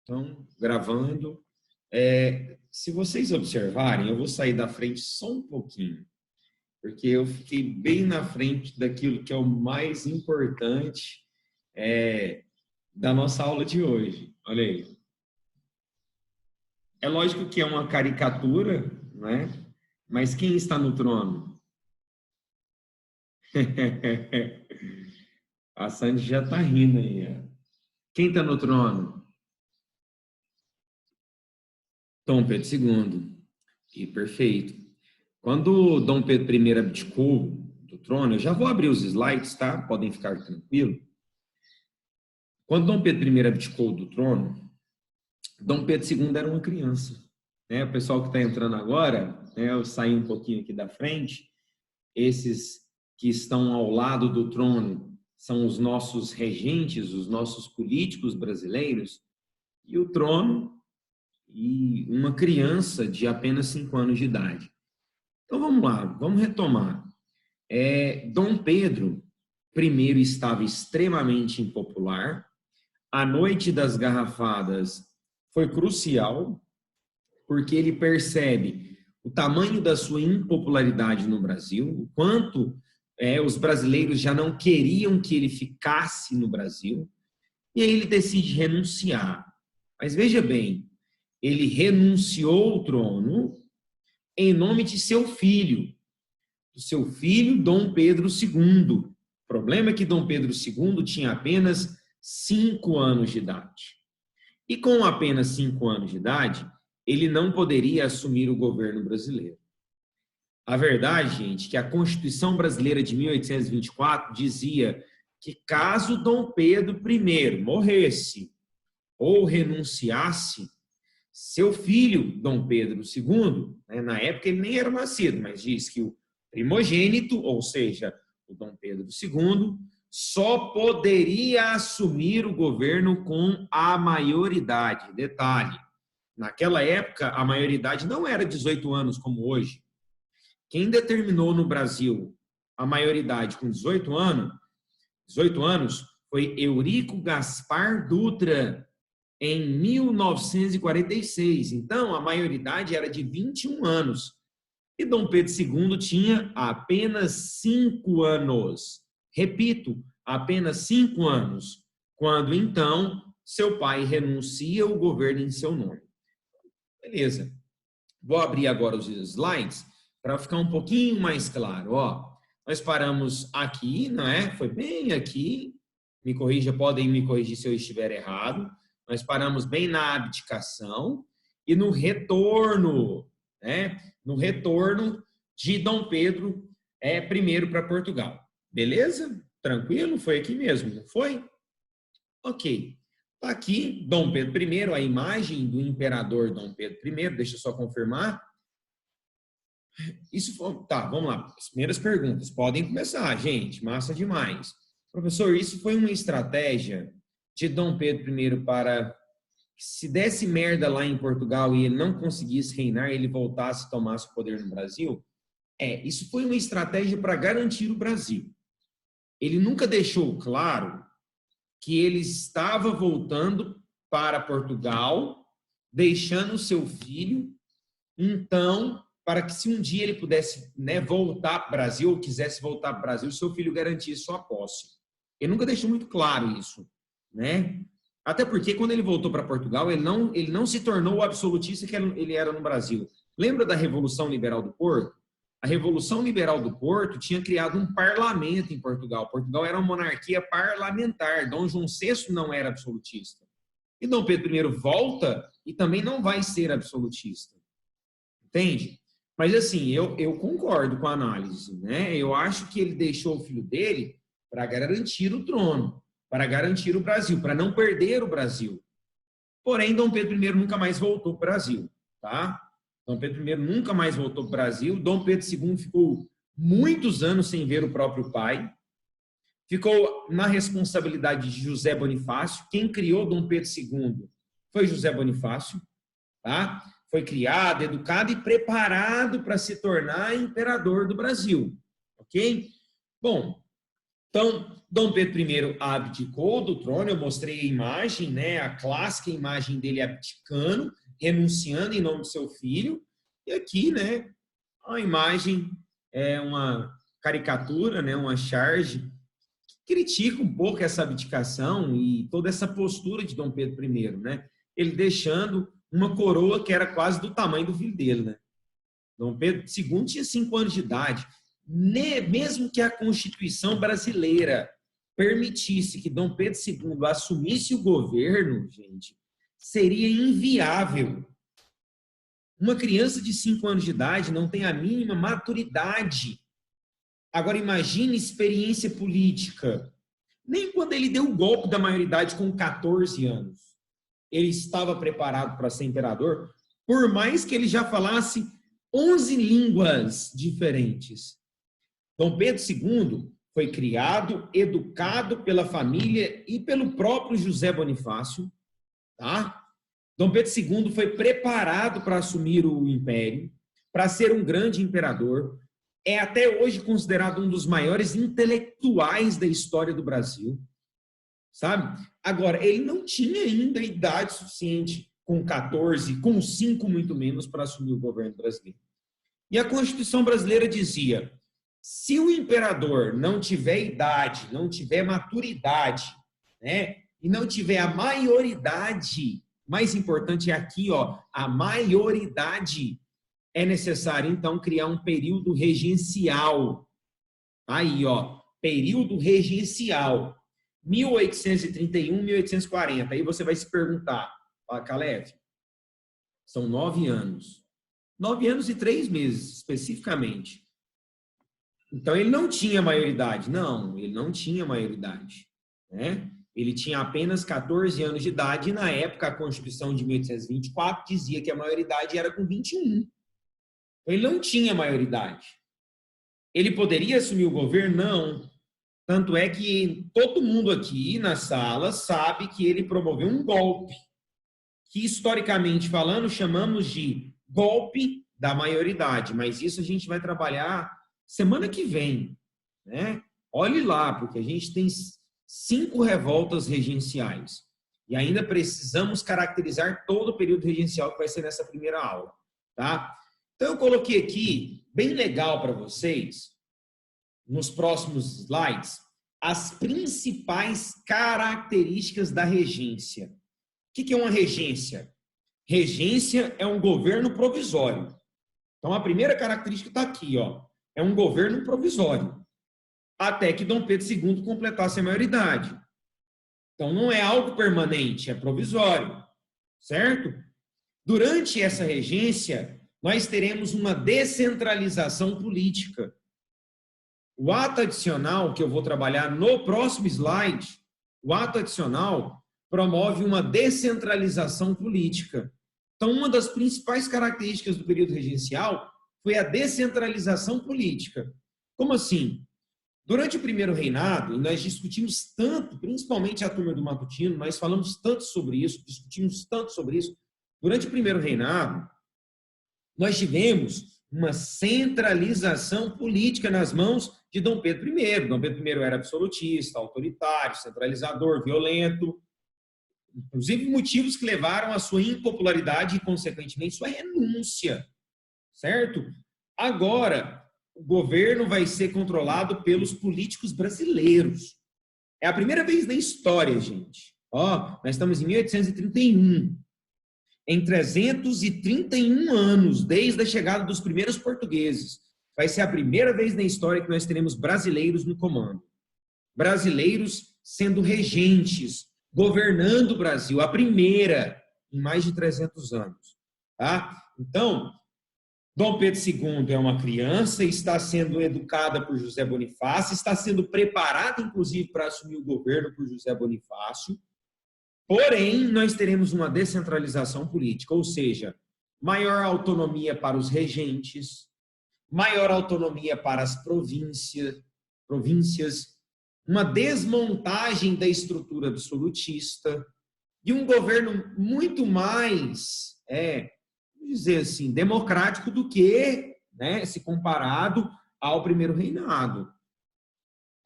Então, gravando. Se vocês observarem, eu vou sair da frente só um pouquinho, porque eu fiquei bem na frente daquilo que é o mais importante da nossa aula de hoje. Olha aí. É lógico que é uma caricatura, né? Mas quem está no trono? A Sandy já está rindo aí. Ó. Quem está no trono? Dom Pedro II. E perfeito. Quando Dom Pedro I abdicou do trono, eu já vou abrir os slides, tá? Podem ficar tranquilos. Quando Dom Pedro I abdicou do trono, Dom Pedro II era uma criança. Né? O pessoal que está entrando agora, né, eu saí um pouquinho aqui da frente, esses que estão ao lado do trono são os nossos regentes, os nossos políticos brasileiros, e o trono e uma criança de apenas 5 anos de idade. Então vamos lá, vamos retomar. Dom Pedro I estava extremamente impopular, a noite das garrafadas foi crucial, porque ele percebe o tamanho da sua impopularidade no Brasil, o quanto os brasileiros já não queriam que ele ficasse no Brasil, e aí ele decide renunciar. Mas veja bem, ele renunciou ao trono em nome de seu filho, Dom Pedro II. O problema é que Dom Pedro II tinha apenas 5 anos de idade. E com apenas 5 anos de idade, ele não poderia assumir o governo brasileiro. A verdade, gente, é que a Constituição Brasileira de 1824 dizia que caso Dom Pedro I morresse ou renunciasse, seu filho, Dom Pedro II, na época ele nem era nascido, mas diz que o primogênito, ou seja, o Dom Pedro II, só poderia assumir o governo com a maioridade. Detalhe, naquela época a maioridade não era 18 anos como hoje. Quem determinou no Brasil a maioridade com 18 anos foi Eurico Gaspar Dutra, em 1946. Então, a maioridade era de 21 anos. E Dom Pedro II tinha apenas 5 anos. Repito, apenas 5 anos. Quando, então, seu pai renuncia o governo em seu nome. Beleza. Vou abrir agora os slides para ficar um pouquinho mais claro. Ó, nós paramos aqui, não é? Foi bem aqui. Me corrija, podem me corrigir se eu estiver errado. Nós paramos bem na abdicação e no retorno, né? No retorno de Dom Pedro I para Portugal. Beleza? Tranquilo? Foi aqui mesmo, não foi? Ok. Está aqui Dom Pedro I, a imagem do imperador Dom Pedro I. Deixa eu só confirmar. Tá, vamos lá. As primeiras perguntas. Podem começar, gente. Massa demais. Professor, isso foi uma estratégia de Dom Pedro I para, se desse merda lá em Portugal e ele não conseguisse reinar, ele voltasse e tomasse o poder no Brasil? Isso foi uma estratégia para garantir o Brasil. Ele nunca deixou claro que ele estava voltando para Portugal, deixando seu filho, então, para que se um dia ele pudesse voltar para o Brasil, ou quisesse voltar para o Brasil, seu filho garantisse sua posse. Ele nunca deixou muito claro isso. Né? Até porque quando ele voltou para Portugal, ele não se tornou o absolutista que ele era no Brasil. Lembra da Revolução Liberal do Porto? A Revolução Liberal do Porto tinha criado um parlamento em Portugal. Portugal era uma monarquia parlamentar. Dom João VI não era absolutista. E Dom Pedro I volta e também não vai ser absolutista. Entende? Mas assim, eu concordo com a análise. Né? Eu acho que ele deixou o filho dele para garantir o trono, para garantir o Brasil, para não perder o Brasil. Porém, Dom Pedro I nunca mais voltou para o Brasil, tá? Dom Pedro I nunca mais voltou para o Brasil. Dom Pedro II ficou muitos anos sem ver o próprio pai. Ficou na responsabilidade de José Bonifácio. Quem criou Dom Pedro II foi José Bonifácio, tá? Foi criado, educado e preparado para se tornar imperador do Brasil, ok? Bom, Então, Dom Pedro I abdicou do trono, eu mostrei a imagem, né, a clássica imagem dele abdicando, renunciando em nome do seu filho, e aqui, né, a imagem é uma caricatura, né, uma charge, que critica um pouco essa abdicação e toda essa postura de Dom Pedro I, né, ele deixando uma coroa que era quase do tamanho do filho dele, né. Dom Pedro II tinha 5 anos de idade, mesmo que a Constituição brasileira permitisse que Dom Pedro II assumisse o governo, gente, seria inviável. Uma criança de 5 anos de idade não tem a mínima maturidade. Agora, imagine experiência política. Nem quando ele deu o golpe da maioridade com 14 anos, ele estava preparado para ser imperador, por mais que ele já falasse 11 línguas diferentes. Dom Pedro II foi criado, educado pela família e pelo próprio José Bonifácio, tá? Dom Pedro II foi preparado para assumir o império, para ser um grande imperador, é até hoje considerado um dos maiores intelectuais da história do Brasil, sabe? Agora, ele não tinha ainda idade suficiente, com 14, com 5 muito menos, para assumir o governo brasileiro. E a Constituição brasileira dizia: se o imperador não tiver idade, não tiver maturidade, né, e não tiver a maioridade, mais importante é aqui, ó, a maioridade, é necessário, então, criar um período regencial. Aí, ó, período regencial, 1831, 1840. Aí você vai se perguntar, Caleb, são 9 anos. 9 anos e 3 meses, especificamente. Então, ele não tinha maioridade. Não, ele não tinha maioridade, né? Ele tinha apenas 14 anos de idade e, na época, a Constituição de 1824 dizia que a maioridade era com 21. Ele não tinha maioridade. Ele poderia assumir o governo? Não. Tanto é que todo mundo aqui na sala sabe que ele promoveu um golpe, que, historicamente falando, chamamos de golpe da maioridade. Mas isso a gente vai trabalhar semana que vem, né? Olhe lá, porque a gente tem 5 revoltas regenciais. E ainda precisamos caracterizar todo o período regencial que vai ser nessa primeira aula, tá? Então, eu coloquei aqui, bem legal para vocês, nos próximos slides, as principais características da regência. O que é uma regência? Regência é um governo provisório. Então, a primeira característica está aqui, ó. É um governo provisório, até que Dom Pedro II completasse a maioridade. Então, não é algo permanente, é provisório, certo? Durante essa regência, nós teremos uma descentralização política. O ato adicional, que eu vou trabalhar no próximo slide, o ato adicional promove uma descentralização política. Então, uma das principais características do período regencial foi a descentralização política. Como assim? Durante o primeiro reinado, nós discutimos tanto, principalmente a turma do Matutino, nós falamos tanto sobre isso, discutimos tanto sobre isso. Durante o primeiro reinado, nós tivemos uma centralização política nas mãos de Dom Pedro I. Dom Pedro I era absolutista, autoritário, centralizador, violento. Inclusive, motivos que levaram à sua impopularidade e, consequentemente, sua renúncia. Certo? Agora, o governo vai ser controlado pelos políticos brasileiros. É a primeira vez na história, gente. Ó, nós estamos em 1831. Em 331 anos, desde a chegada dos primeiros portugueses, vai ser a primeira vez na história que nós teremos brasileiros no comando. Brasileiros sendo regentes, governando o Brasil, a primeira em mais de 300 anos. Tá? Então, Dom Pedro II é uma criança, está sendo educada por José Bonifácio, está sendo preparada, inclusive, para assumir o governo por José Bonifácio. Porém, nós teremos uma descentralização política, ou seja, maior autonomia para os regentes, maior autonomia para as províncias, uma desmontagem da estrutura absolutista e um governo muito mais, vamos dizer assim, democrático do que, né, se comparado ao primeiro reinado.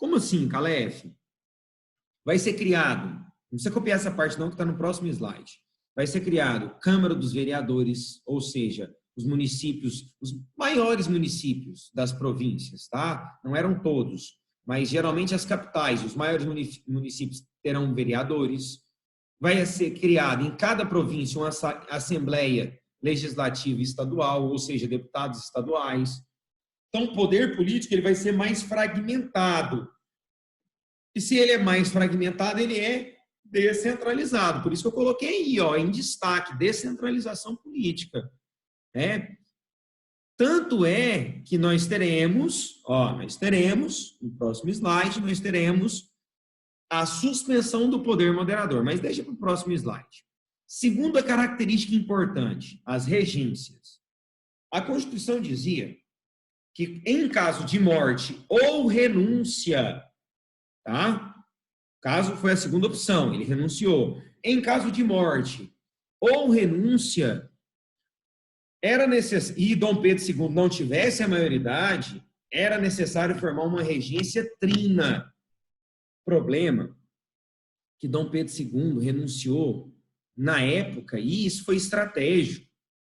Como assim, Calef? Vai ser criado, não precisa copiar essa parte não, que está no próximo slide. Vai ser criado Câmara dos Vereadores, ou seja, os municípios, os maiores municípios das províncias, tá? Não eram todos, mas geralmente as capitais, os maiores municípios terão vereadores. Vai ser criado em cada província uma Assembleia Legislativa Estadual, ou seja, deputados estaduais. Então, o poder político ele vai ser mais fragmentado. E se ele é mais fragmentado, ele é descentralizado. Por isso que eu coloquei aí, ó, em destaque, descentralização política. Né? Tanto é que nós teremos, no próximo slide, nós teremos a suspensão do poder moderador. Mas deixa para o próximo slide. Segunda característica importante, as regências. A Constituição dizia que em caso de morte ou renúncia, tá? Caso foi a segunda opção, ele renunciou. Em caso de morte ou renúncia, era necessário, e Dom Pedro II não tivesse a maioridade, era necessário formar uma regência trina. Problema que Dom Pedro II renunciou na época, e isso foi estratégico.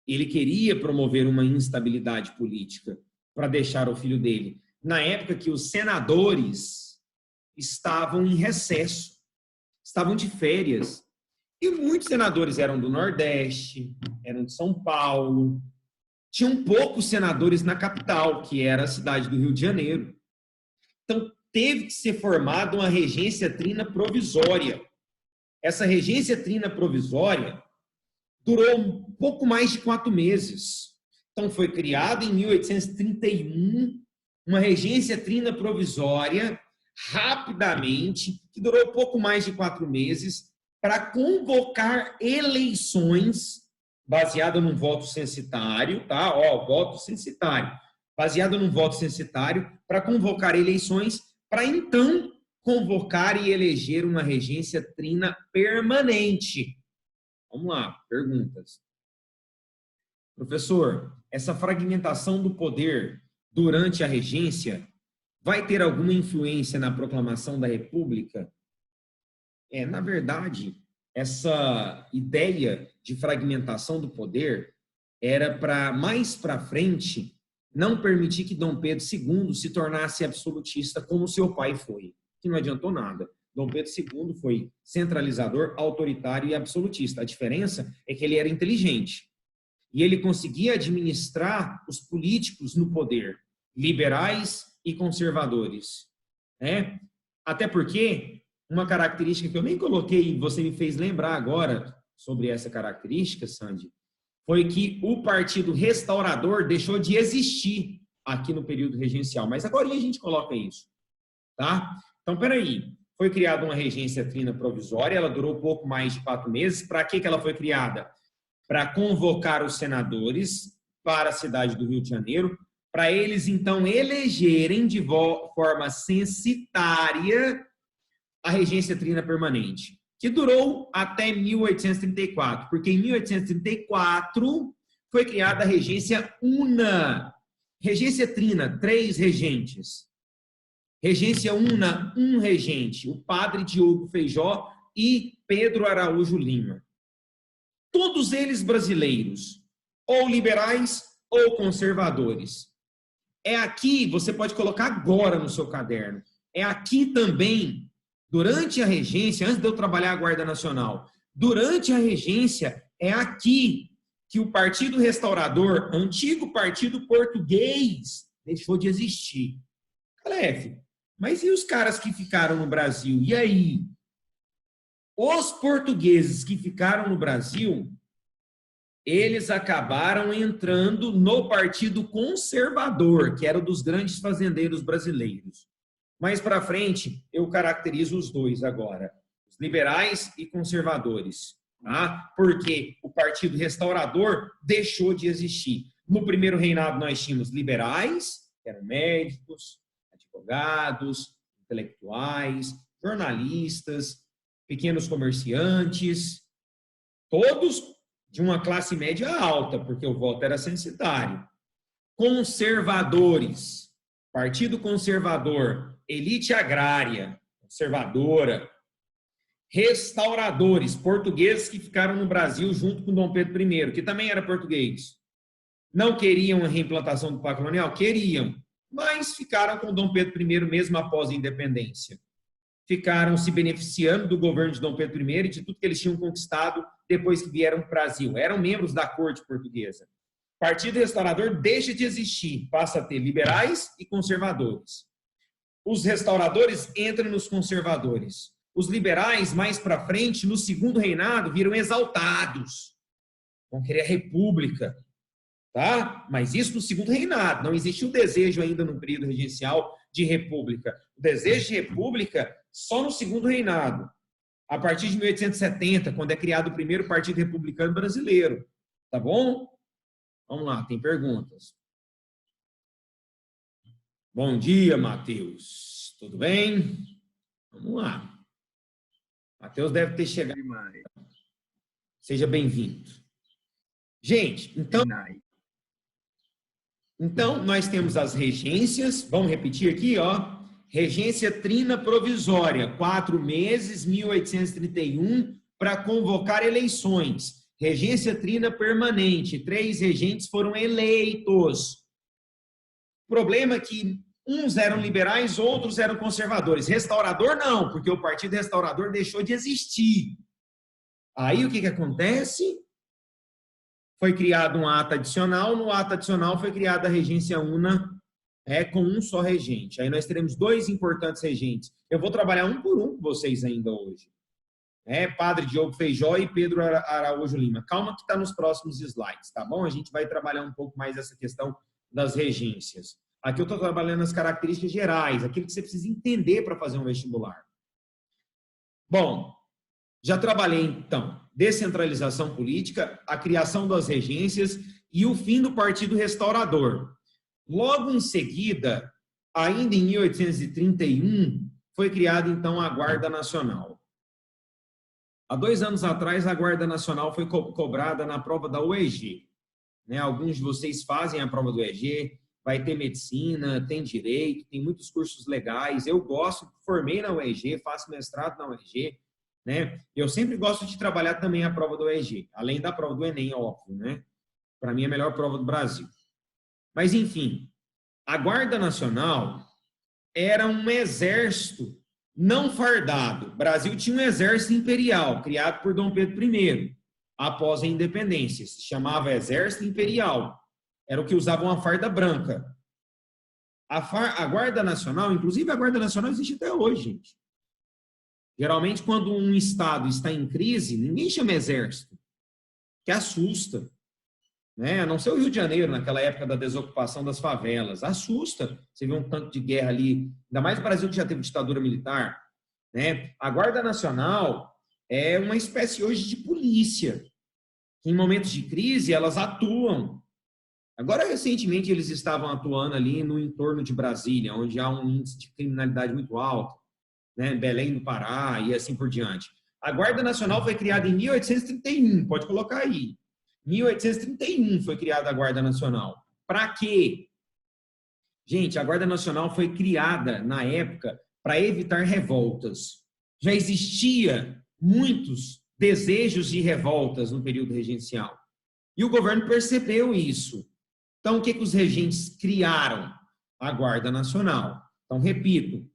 Ele queria promover uma instabilidade política para deixar o filho dele. Na época que os senadores estavam em recesso, estavam de férias. E muitos senadores eram do Nordeste, eram de São Paulo. Tinham poucos senadores na capital, que era a cidade do Rio de Janeiro. Então, teve que ser formada uma regência trina provisória. Essa regência trina provisória durou um pouco mais de 4 meses. Então, foi criada em 1831 uma regência trina provisória, rapidamente, que durou pouco mais de 4 meses, para convocar eleições baseada num voto censitário, tá? Ó, voto censitário. Baseado num voto censitário, para convocar eleições, para então convocar e eleger uma regência trina permanente. Vamos lá, perguntas. Professor, essa fragmentação do poder durante a regência vai ter alguma influência na proclamação da República? Na verdade, essa ideia de fragmentação do poder era para, mais para frente, não permitir que Dom Pedro II se tornasse absolutista como seu pai foi, que não adiantou nada. Dom Pedro II foi centralizador, autoritário e absolutista. A diferença é que ele era inteligente e ele conseguia administrar os políticos no poder, liberais e conservadores. Né? Até porque uma característica que eu nem coloquei e você me fez lembrar agora sobre essa característica, Sandy, foi que o Partido Restaurador deixou de existir aqui no período regencial. Mas agora a gente coloca isso. Tá? Então, peraí. Foi criada uma regência trina provisória, ela durou pouco mais de 4 meses. Para que ela foi criada? Para convocar os senadores para a cidade do Rio de Janeiro, para eles, então, elegerem de forma censitária a regência trina permanente, que durou até 1834, porque em 1834 foi criada a regência una. Regência trina, 3 regentes. Regência una, 1 regente, o padre Diogo Feijó e Pedro Araújo Lima. Todos eles brasileiros, ou liberais ou conservadores. É aqui, você pode colocar agora no seu caderno, é aqui também, durante a regência, antes de eu trabalhar a Guarda Nacional, durante a regência, é aqui que o Partido Restaurador, antigo partido português, deixou de existir. Calef, mas e os caras que ficaram no Brasil? E aí? Os portugueses que ficaram no Brasil, eles acabaram entrando no Partido Conservador, que era dos grandes fazendeiros brasileiros. Mais para frente, eu caracterizo os dois agora, os liberais e conservadores, tá? Porque o Partido Restaurador deixou de existir. No primeiro reinado nós tínhamos liberais, que eram médicos, advogados, intelectuais, jornalistas, pequenos comerciantes, todos de uma classe média alta, porque o voto era censitário. Conservadores, Partido Conservador, elite agrária, conservadora, restauradores, portugueses que ficaram no Brasil junto com Dom Pedro I, que também era português. Não queriam a reimplantação do Pacto Colonial? Queriam, mas ficaram com Dom Pedro I mesmo após a independência. Ficaram se beneficiando do governo de Dom Pedro I e de tudo que eles tinham conquistado depois que vieram para o Brasil. Eram membros da corte portuguesa. O Partido Restaurador deixa de existir, passa a ter liberais e conservadores. Os restauradores entram nos conservadores. Os liberais, mais para frente, no segundo reinado, viram exaltados. Vão querer a república. Tá? Mas isso no segundo reinado. Não existiu o desejo ainda no período regencial de república. O desejo de república só no segundo reinado. A partir de 1870, quando é criado o primeiro Partido Republicano Brasileiro. Tá bom? Vamos lá, tem perguntas. Bom dia, Matheus. Tudo bem? Vamos lá. Matheus deve ter chegado. Seja bem-vindo. Gente, então, nós temos as regências, vamos repetir aqui, ó. Regência trina provisória, 4 meses, 1831, para convocar eleições. Regência trina permanente, 3 regentes foram eleitos. O problema é que uns eram liberais, outros eram conservadores. Restaurador não, porque o Partido Restaurador deixou de existir. Aí o que acontece? Foi criado um ato adicional, no ato adicional foi criada a regência una, com um só regente. Aí nós teremos 2 importantes regentes. Eu vou trabalhar um por um com vocês ainda hoje. Padre Diogo Feijó e Pedro Araújo Lima. Calma que está nos próximos slides, tá bom? A gente vai trabalhar um pouco mais essa questão das regências. Aqui eu estou trabalhando as características gerais, aquilo que você precisa entender para fazer um vestibular. Bom, já trabalhei, então, descentralização política, a criação das regências e o fim do Partido Restaurador. Logo em seguida, ainda em 1831, foi criada, então, a Guarda Nacional. Há 2 anos atrás, a Guarda Nacional foi cobrada na prova da UEG. Alguns de vocês fazem a prova do UEG, vai ter medicina, tem direito, tem muitos cursos legais. Eu gosto, formei na UEG, faço mestrado na UEG. Eu sempre gosto de trabalhar também a prova do EG, além da prova do Enem, óbvio, Para mim, é a melhor prova do Brasil. Mas, enfim, a Guarda Nacional era um exército não fardado. O Brasil tinha um exército imperial, criado por Dom Pedro I, após a independência. Se chamava Exército Imperial. Era o que usavam a farda branca. A Guarda Nacional, inclusive a Guarda Nacional existe até hoje, gente. Geralmente, quando um estado está em crise, ninguém chama exército, que assusta. A não ser o Rio de Janeiro, naquela época da desocupação das favelas. Assusta. Você vê um tanto de guerra ali, ainda mais no Brasil que já teve ditadura militar. A Guarda Nacional é uma espécie hoje de polícia. Em momentos de crise, elas atuam. Agora, recentemente, eles estavam atuando ali no entorno de Brasília, onde há um índice de criminalidade muito alto. Belém do Pará e assim por diante. A Guarda Nacional foi criada em 1831, pode colocar aí. 1831 foi criada a Guarda Nacional. Para quê? Gente, a Guarda Nacional foi criada na época para evitar revoltas. Já existia muitos desejos de revoltas no período regencial. E o governo percebeu isso. Então, o que os regentes criaram? A Guarda Nacional. Então, repito,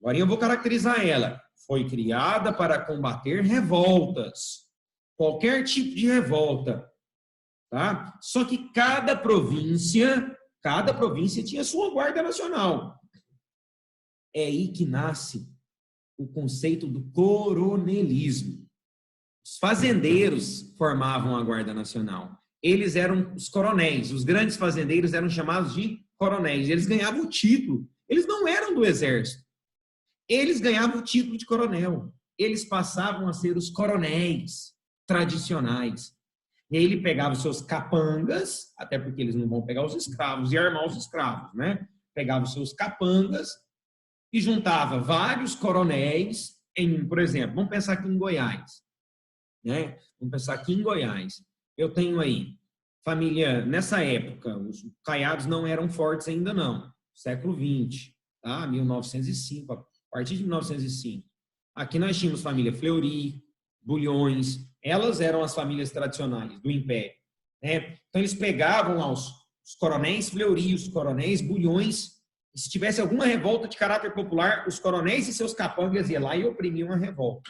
agora eu vou caracterizar ela. Foi criada para combater revoltas. Qualquer tipo de revolta. Tá? Só que cada província tinha sua Guarda Nacional. É aí que nasce o conceito do coronelismo. Os fazendeiros formavam a Guarda Nacional. Eles eram os coronéis. Os grandes fazendeiros eram chamados de coronéis. Eles ganhavam o título. Eles não eram do exército. Eles ganhavam o título de coronel. Eles passavam a ser os coronéis tradicionais. E aí ele pegava os seus capangas, até porque eles não vão pegar os escravos e armar os escravos, Pegava os seus capangas e juntava vários coronéis por exemplo, vamos pensar aqui em Goiás, Vamos pensar aqui em Goiás. Eu tenho aí família, nessa época, os caiados não eram fortes ainda não, século XX. tá? 1905, a partir de 1905. Aqui nós tínhamos família Fleury, Bulhões, elas eram as famílias tradicionais do Império, né? Então eles pegavam lá os coronéis Fleury, os coronéis Bulhões, e se tivesse alguma revolta de caráter popular, os coronéis e seus capangas iam lá e oprimiam a revolta.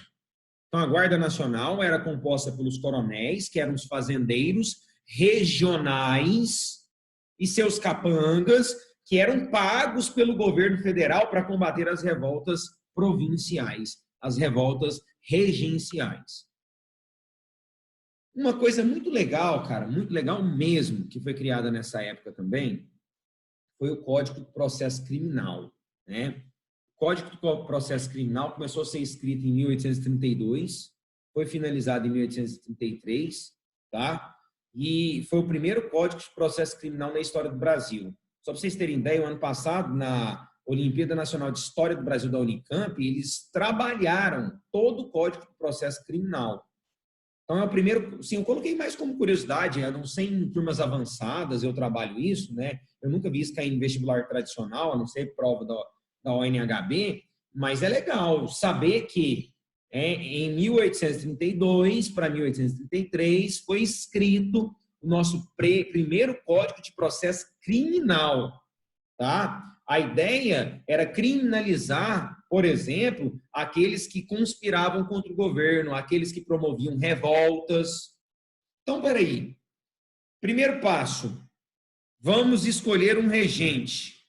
Então a Guarda Nacional era composta pelos coronéis, que eram os fazendeiros regionais, e seus capangas, que eram pagos pelo governo federal para combater as revoltas provinciais, as revoltas regenciais. Uma coisa muito legal, cara, muito legal mesmo, que foi criada nessa época também, foi o Código do Processo Criminal, né? O Código do Processo Criminal começou a ser escrito em 1832, foi finalizado em 1833, tá? E foi o primeiro Código de Processo Criminal na história do Brasil. Só para vocês terem ideia, o ano passado, na Olimpíada Nacional de História do Brasil da Unicamp, eles trabalharam todo o Código de Processo Criminal. Então, é o primeiro, sim, eu coloquei mais como curiosidade, a não ser em turmas avançadas, eu trabalho isso, né? Eu nunca vi isso cair em vestibular tradicional, a não ser prova da ONHB, mas é legal saber que em 1832 para 1833 foi escrito o nosso primeiro Código de Processo Criminal, tá? A ideia era criminalizar, por exemplo, aqueles que conspiravam contra o governo, aqueles que promoviam revoltas. Então, peraí. Primeiro passo, vamos escolher um regente.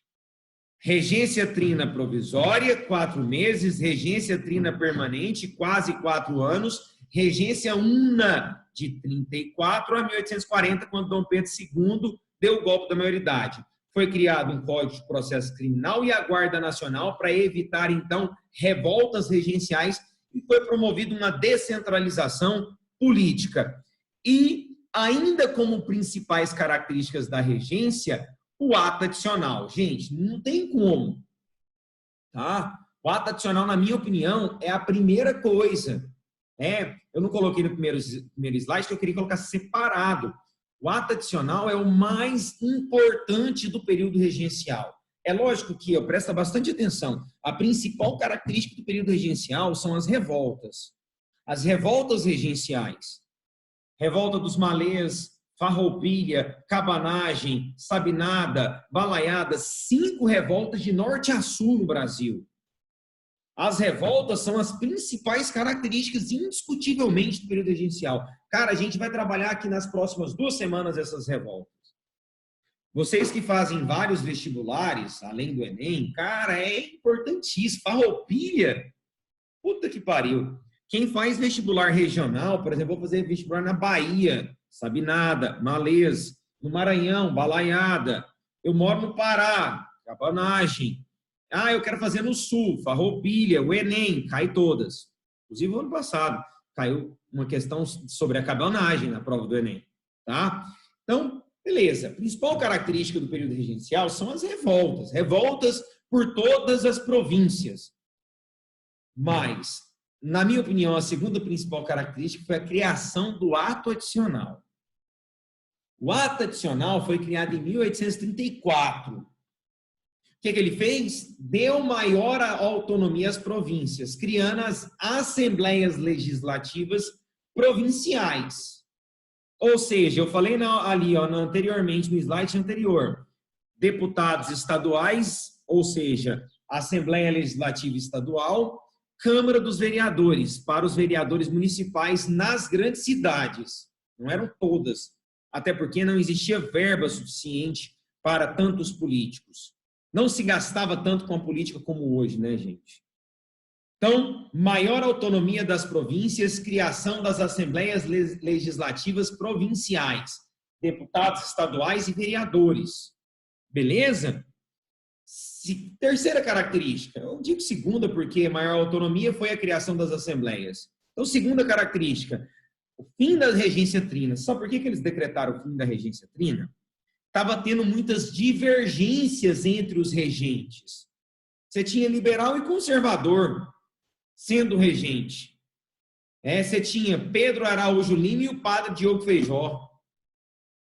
Regência trina provisória, 4 meses, regência trina permanente, quase 4 anos, regência una de 34 a 1840, quando Dom Pedro II deu o golpe da maioridade. Foi criado um Código de Processo Criminal e a Guarda Nacional para evitar, então, revoltas regenciais, e foi promovida uma descentralização política. E, ainda como principais características da regência, o ato adicional. Gente, não tem como, tá? O ato adicional, na minha opinião, é a primeira coisa. Eu não coloquei no primeiro slide, que eu queria colocar separado. O ato adicional é o mais importante do período regencial. É lógico que, presta bastante atenção, a principal característica do período regencial são as revoltas. As revoltas regenciais. Revolta dos Malês, Farroupilha, Cabanagem, Sabinada, Balaiada, 5 revoltas de norte a sul no Brasil. As revoltas são as principais características, indiscutivelmente, do período regencial. Cara, a gente vai trabalhar aqui nas próximas 2 semanas essas revoltas. Vocês que fazem vários vestibulares, além do Enem, cara, é importantíssimo. Farroupilha, puta que pariu. Quem faz vestibular regional, por exemplo, vou fazer vestibular na Bahia, Sabinada, Malês, no Maranhão, Balaiada. Eu moro no Pará, Cabanagem. Eu quero fazer no Sul, Farroupilha, o Enem, cai todas. Inclusive, no ano passado, caiu uma questão sobre a cabanagem na prova do Enem, tá? Então, beleza. A principal característica do período regencial são as revoltas. Revoltas por todas as províncias. Mas, na minha opinião, a segunda principal característica foi a criação do ato adicional. O ato adicional foi criado em 1834. O que ele fez? Deu maior autonomia às províncias, criando as assembleias legislativas provinciais. Ou seja, eu falei ali anteriormente, no slide anterior, deputados estaduais, ou seja, Assembleia Legislativa Estadual, Câmara dos Vereadores, para os vereadores municipais nas grandes cidades. Não eram todas, até porque não existia verba suficiente para tantos políticos. Não se gastava tanto com a política como hoje, né, gente? Então, maior autonomia das províncias, criação das assembleias legislativas provinciais, deputados estaduais e vereadores. Beleza? Terceira característica, eu digo segunda porque maior autonomia foi a criação das assembleias. Então, segunda característica, o fim da regência trina. Sabe por que eles decretaram o fim da regência trina? Estava tendo muitas divergências entre os regentes. Você tinha liberal e conservador sendo regente. Você tinha Pedro Araújo Lima e o padre Diogo Feijó.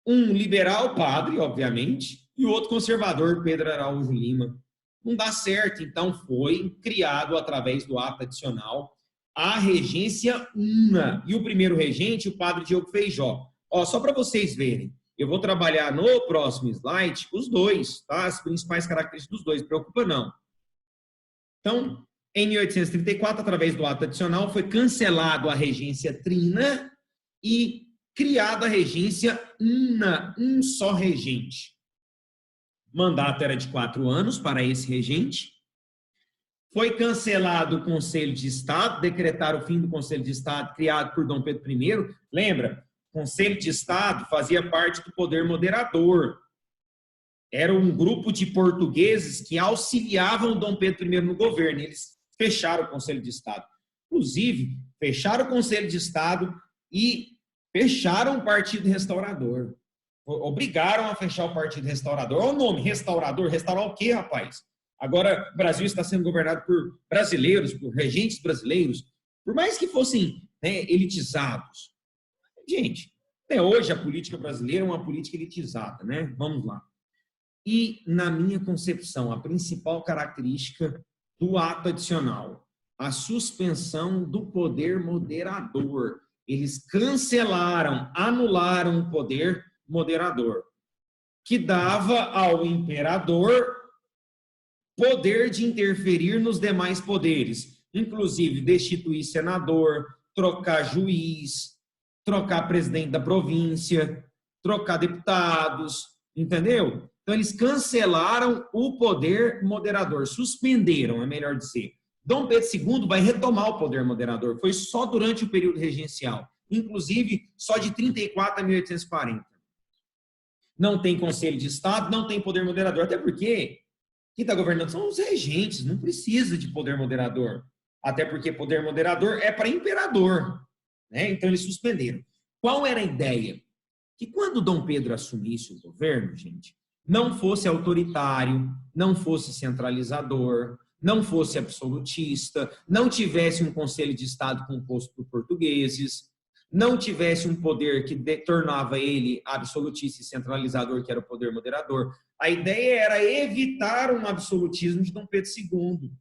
Um liberal padre, obviamente, e o outro conservador, Pedro Araújo Lima. não dá certo. Então, foi criado, através do ato adicional, a regência una. E o primeiro regente, o padre Diogo Feijó. Ó, só para vocês verem, eu vou trabalhar no próximo slide os dois, tá? As principais características dos dois, não preocupa não. Então, em 1834, através do ato adicional, foi cancelado a regência trina e criada a regência una, um só regente. Mandato era de 4 anos para esse regente. Foi cancelado o Conselho de Estado, decretaram o fim do Conselho de Estado, criado por Dom Pedro I. Lembra? O Conselho de Estado fazia parte do poder moderador. Era um grupo de portugueses que auxiliavam Dom Pedro I no governo. Eles fecharam o Conselho de Estado. Inclusive, fecharam o Conselho de Estado e fecharam o Partido Restaurador. Obrigaram a fechar o Partido Restaurador. Olha o nome, restaurador. Restaurar o quê, rapaz? Agora, o Brasil está sendo governado por brasileiros, por regentes brasileiros, por mais que fossem, né, elitizados. Gente, até hoje a política brasileira é uma política elitizada, né? Vamos lá. E, na minha concepção, a principal característica do ato adicional, a suspensão do poder moderador. Eles cancelaram, anularam o poder moderador, que dava ao imperador poder de interferir nos demais poderes, inclusive destituir senador, trocar juiz, trocar presidente da província, trocar deputados, entendeu? Então, eles cancelaram o poder moderador, suspenderam, é melhor dizer. Dom Pedro II vai retomar o poder moderador, foi só durante o período regencial, inclusive só de 34 a 1840. Não tem Conselho de Estado, não tem poder moderador, até porque quem está governando são os regentes, não precisa de poder moderador. Até porque poder moderador é para imperador, né? Então eles suspenderam. Qual era a ideia? Que quando Dom Pedro assumisse o governo, gente, não fosse autoritário, não fosse centralizador, não fosse absolutista, não tivesse um Conselho de Estado composto por portugueses, não tivesse um poder que tornava ele absolutista e centralizador, que era o poder moderador. A ideia era evitar um absolutismo de Dom Pedro II.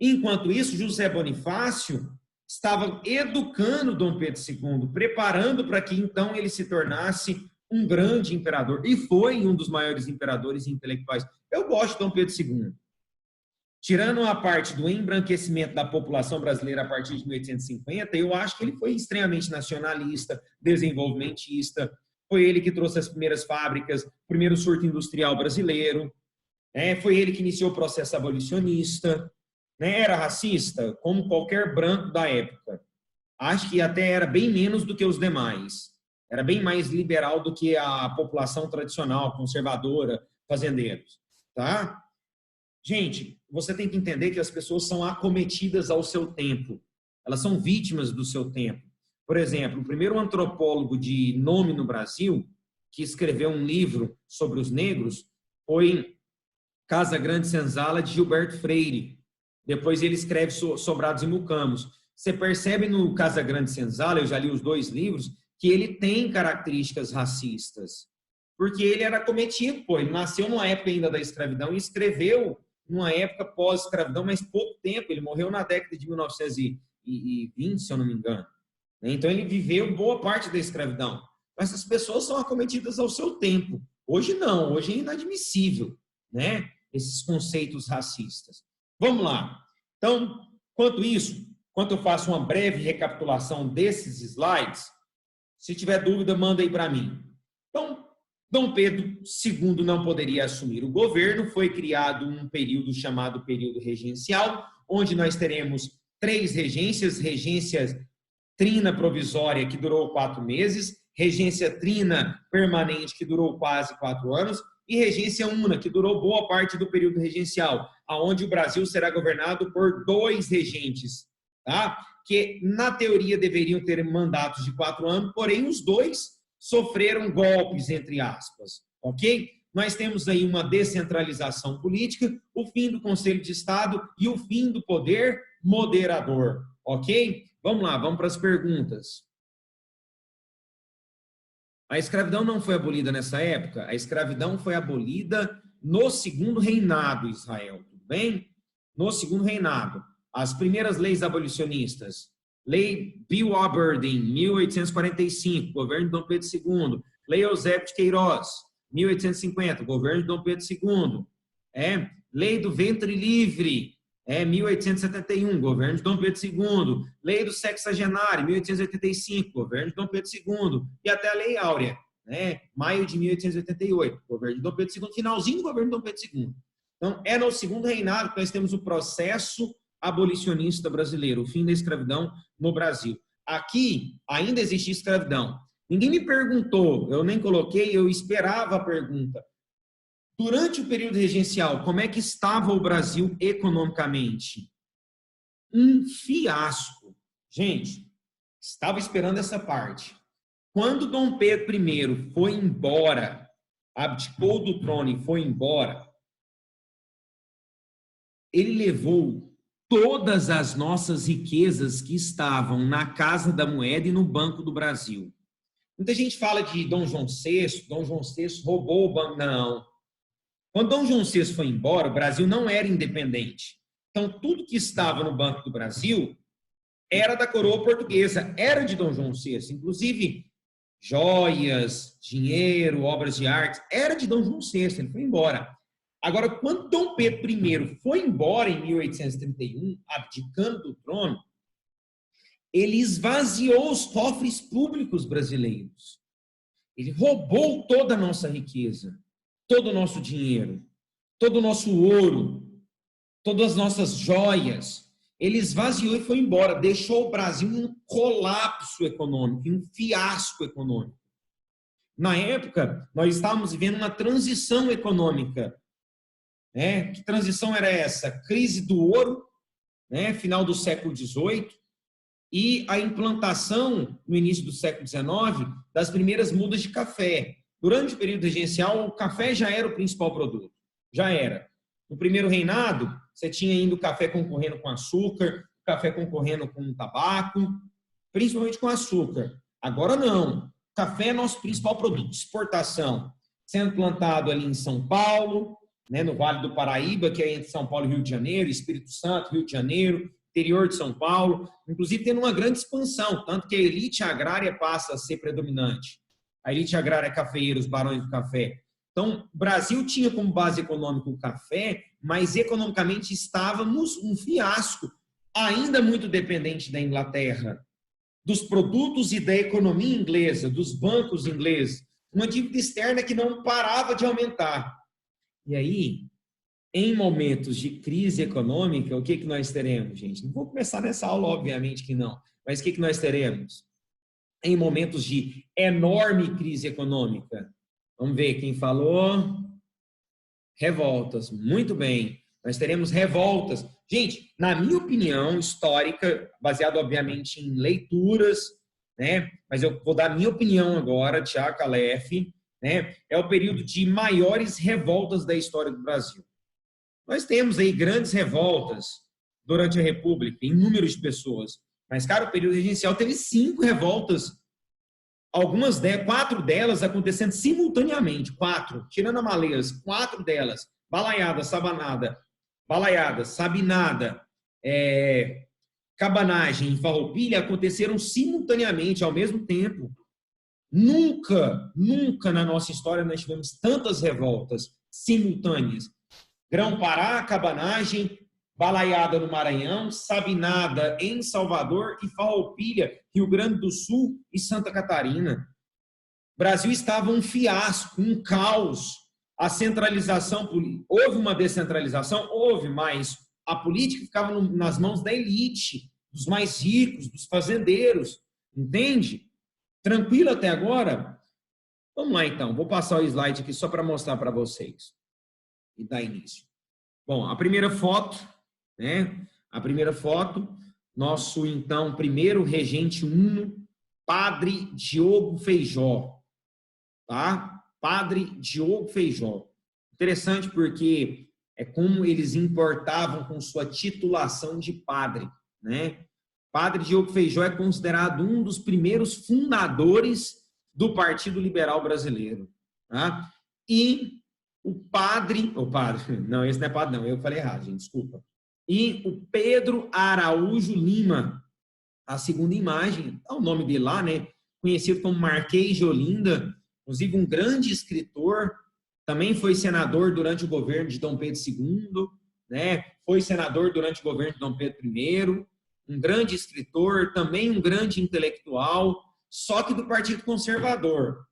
Enquanto isso, José Bonifácio estava educando Dom Pedro II, preparando para que então ele se tornasse um grande imperador. E foi um dos maiores imperadores intelectuais. Eu gosto de Dom Pedro II. Tirando a parte do embranquecimento da população brasileira a partir de 1850, eu acho que ele foi extremamente nacionalista, desenvolvimentista. Foi ele que trouxe as primeiras fábricas, o primeiro surto industrial brasileiro. Foi ele que iniciou o processo abolicionista. Era racista, como qualquer branco da época. Acho que até era bem menos do que os demais. Era bem mais liberal do que a população tradicional, conservadora, fazendeiros. Tá? Gente, você tem que entender que as pessoas são acometidas ao seu tempo. Elas são vítimas do seu tempo. Por exemplo, o primeiro antropólogo de nome no Brasil, que escreveu um livro sobre os negros, foi Casa Grande Senzala, de Gilberto Freire. Depois ele escreve Sobrados e Mucamos. Você percebe no Casa Grande Senzala, eu já li os 2 livros, que ele tem características racistas. Porque ele era acometido, ele nasceu numa época ainda da escravidão e escreveu numa época pós-escravidão, mas pouco tempo. Ele morreu na década de 1920, se eu não me engano. Então, ele viveu boa parte da escravidão. Mas essas pessoas são acometidas ao seu tempo. Hoje não, hoje é inadmissível, né? Esses conceitos racistas. Vamos lá. Então, enquanto eu faço uma breve recapitulação desses slides, se tiver dúvida, manda aí para mim. Então, Dom Pedro II não poderia assumir o governo, foi criado um período chamado período regencial, onde nós teremos 3 regências, regência trina provisória, que durou 4 meses, regência trina permanente, que durou quase 4 anos, e regência una, que durou boa parte do período regencial, onde o Brasil será governado por 2 regentes, tá? Que na teoria deveriam ter mandatos de 4 anos, porém os 2 sofreram golpes, entre aspas, ok? Nós temos aí uma descentralização política, o fim do Conselho de Estado e o fim do poder moderador, ok? Vamos lá, vamos para as perguntas. A escravidão não foi abolida nessa época? A escravidão foi abolida no segundo reinado de Israel, tudo bem? No segundo reinado, as primeiras leis abolicionistas, Lei Bill Aberdeen, 1845, governo de Dom Pedro II. Lei Eusébio de Queiroz, 1850, governo de Dom Pedro II. Lei do Ventre Livre, 1871, governo de Dom Pedro II. Lei do Sexagenário, 1885, governo de Dom Pedro II. E até a Lei Áurea, maio de 1888, governo de Dom Pedro II, finalzinho do governo de Dom Pedro II. Então, é no segundo reinado que nós temos o processo abolicionista brasileiro, o fim da escravidão no Brasil. Aqui ainda existe escravidão. Ninguém me perguntou, eu nem coloquei, eu esperava a pergunta. Durante o período regencial, como é que estava o Brasil economicamente? Um fiasco. Gente, estava esperando essa parte. Quando Dom Pedro I foi embora, abdicou do trono e foi embora, ele levou todas as nossas riquezas que estavam na Casa da Moeda e no Banco do Brasil. Muita gente fala de Dom João VI roubou o banco. Não. Quando Dom João VI foi embora, o Brasil não era independente. Então, tudo que estava no Banco do Brasil era da coroa portuguesa, era de Dom João VI. Inclusive, joias, dinheiro, obras de arte, era de Dom João VI, ele foi embora. Agora, quando Dom Pedro I foi embora em 1831, abdicando do trono, ele esvaziou os cofres públicos brasileiros. Ele roubou toda a nossa riqueza, todo o nosso dinheiro, todo o nosso ouro, todas as nossas joias. Ele esvaziou e foi embora, deixou o Brasil em um colapso econômico, em um fiasco econômico. Na época, nós estávamos vivendo uma transição econômica. Que transição era essa? Crise do ouro, final do século XVIII, e a implantação, no início do século XIX, das primeiras mudas de café. Durante o período regencial, o café já era o principal produto. Já era. No primeiro reinado, você tinha ainda o café concorrendo com açúcar, o café concorrendo com tabaco, principalmente com açúcar. Agora não. O café é nosso principal produto de exportação, sendo plantado ali em São Paulo, no Vale do Paraíba, que é entre São Paulo e Rio de Janeiro, Espírito Santo, Rio de Janeiro, interior de São Paulo, inclusive tendo uma grande expansão, tanto que a elite agrária passa a ser predominante. A elite agrária é cafeeira, os barões do café. Então, o Brasil tinha como base econômica o café, mas economicamente estávamos um fiasco, ainda muito dependente da Inglaterra, dos produtos e da economia inglesa, dos bancos ingleses, uma dívida externa que não parava de aumentar. E aí, em momentos de crise econômica, o que nós teremos, gente? Não vou começar nessa aula, obviamente que não, mas o que nós teremos? Em momentos de enorme crise econômica, vamos ver quem falou. Revoltas, muito bem. Nós teremos revoltas. Gente, na minha opinião histórica, baseado obviamente em leituras, mas eu vou dar a minha opinião agora, Tiago Calef, é o período de maiores revoltas da história do Brasil. Nós temos aí grandes revoltas durante a República, em números de pessoas. Mas, cara, o período regencial teve 5 revoltas, 4 delas acontecendo simultaneamente, 4, tirando a Maleiras, 4 delas, Balaiada, Sabinada, Cabanagem e Farroupilha aconteceram simultaneamente, ao mesmo tempo. Nunca na nossa história nós tivemos tantas revoltas simultâneas. Grão-Pará, Cabanagem, Balaiada no Maranhão, Sabinada em Salvador e Farroupilha, Rio Grande do Sul e Santa Catarina. O Brasil estava um fiasco, um caos. A centralização, houve uma descentralização? Houve, mas a política ficava nas mãos da elite, dos mais ricos, dos fazendeiros. Entende? Tranquilo até agora? Vamos lá, então. Vou passar o slide aqui só para mostrar para vocês. E dar início. Bom, a primeira foto, nosso, então, primeiro regente uno, Padre Diogo Feijó, tá? Padre Diogo Feijó. Interessante porque é como eles importavam com sua titulação de padre, Padre Diogo Feijó é considerado um dos primeiros fundadores do Partido Liberal Brasileiro, tá? E o padre, não, esse não é padre não, eu falei errado, gente, desculpa. E o Pedro Araújo Lima, a segunda imagem, é o nome dele lá, né? Conhecido como Marquês de Olinda, inclusive um grande escritor, também foi senador durante o governo de Dom Pedro II, né? Foi senador durante o governo de Dom Pedro I, um grande escritor, também um grande intelectual, só que do Partido Conservador.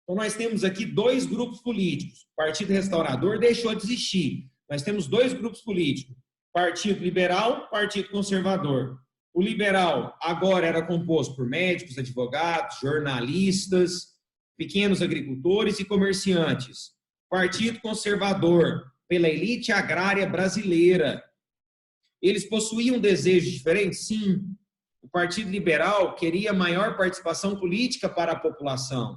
Então, nós temos aqui dois grupos políticos. O Partido Restaurador deixou de existir. Nós temos dois grupos políticos. Partido Liberal, Partido Conservador. O liberal agora era composto por médicos, advogados, jornalistas, pequenos agricultores e comerciantes. Partido Conservador, pela elite agrária brasileira. Eles possuíam desejos diferentes? Sim. O Partido Liberal queria maior participação política para a população.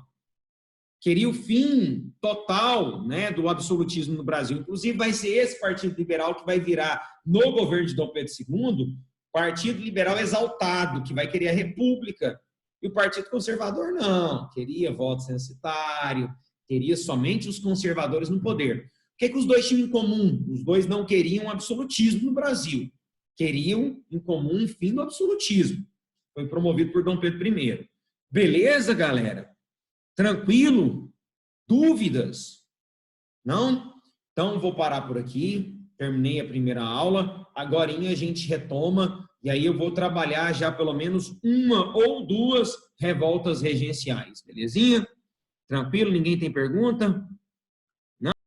Queria o fim total, né, do absolutismo no Brasil. Inclusive, vai ser esse Partido Liberal que vai virar, no governo de Dom Pedro II, Partido Liberal exaltado, que vai querer a República. E o Partido Conservador não, queria voto censitário, queria somente os conservadores no poder. O que os dois tinham em comum? Os dois não queriam absolutismo no Brasil. Queriam em comum o fim do absolutismo. Foi promovido por Dom Pedro I. Beleza, galera? Tranquilo? Dúvidas? Não? Então, vou parar por aqui. Terminei a primeira aula. Agora a gente retoma e aí eu vou trabalhar já pelo menos uma ou duas revoltas regenciais. Belezinha? Tranquilo? Ninguém tem pergunta?